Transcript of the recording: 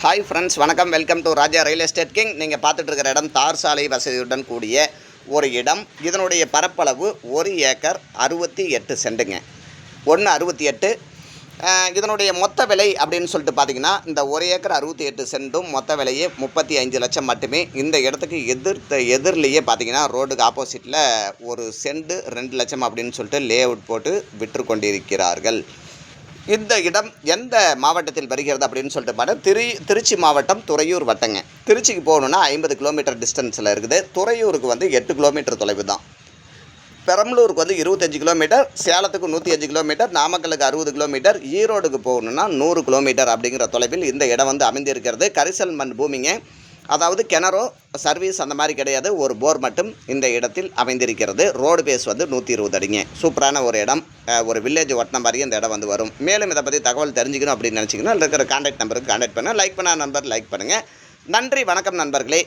Hi friends, வணக்கம். Welcome to Raja real estate king. நீங்கள் பார்த்துட்டு இருக்கிற இடம் தார் சாலை வசதியுடன் கூடிய ஒரு இடம். இதனுடைய பரப்பளவு 1 ஏக்கர் 68 சென்ட்டுங்க. 168. இதனுடைய மொத்த விலை அப்படின்னு சொல்லிட்டு பார்த்தீங்கன்னா, இந்த 1 ஏக்கர் 68 சென்ட்டும் மொத்த விலையே 35 லட்சம் மட்டுமே. இந்த இடத்துக்கு எதிரிலேயே பார்த்தீங்கன்னா, ரோடுக்கு ஆப்போசிட்டில் ஒரு சென்ட் 2 லட்சம் அப்படின்னு சொல்லிட்டு லே அவுட் போட்டு விற்று கொண்டிருக்கிறார்கள். இந்த இடம் எந்த மாவட்டத்தில் வருகிறது அப்படின்னு சொல்லிட்டு பார்த்தா, திருச்சி மாவட்டம், துறையூர் வட்டங்க. திருச்சிக்கு போகணுன்னா 50 கிலோமீட்டர் டிஸ்டன்ஸில் இருக்குது. துறையூருக்கு 8 கிலோமீட்டர் தொலைவு தான். பெரம்பலூருக்கு 25 கிலோமீட்டர், சேலத்துக்கு 105 கிலோமீட்டர், நாமக்கலுக்கு 60 கிலோமீட்டர், ஈரோடுக்கு போகணுன்னா 100 கிலோமீட்டர் அப்படிங்கிற தொலைவில் இந்த இடம் அமைந்திருக்கிறது. கரிசல் மண் பூமிங்க. அதாவது கிணறோ சர்வீஸ் அந்த மாதிரி கிடையாது, ஒரு போர் மட்டும் இந்த இடத்தில் அமைந்திருக்கிறது. ரோடு பேஸ் 120 அடிங்க. சூப்பரான ஒரு இடம், ஒரு வில்லேஜ் ஒட்டின மாதிரி இந்த இடம் வரும். மேலும் இதை பற்றி தகவல் தெரிஞ்சுக்கணும் அப்படின்னு நினச்சிங்கன்னா இருக்கிற கான்டாக்ட் நம்பருக்கு கான்டாக்ட் பண்ணுங்கள். லைக் பண்ண நம்பர் லைக் பண்ணுங்கள். நன்றி, வணக்கம் நண்பர்களே.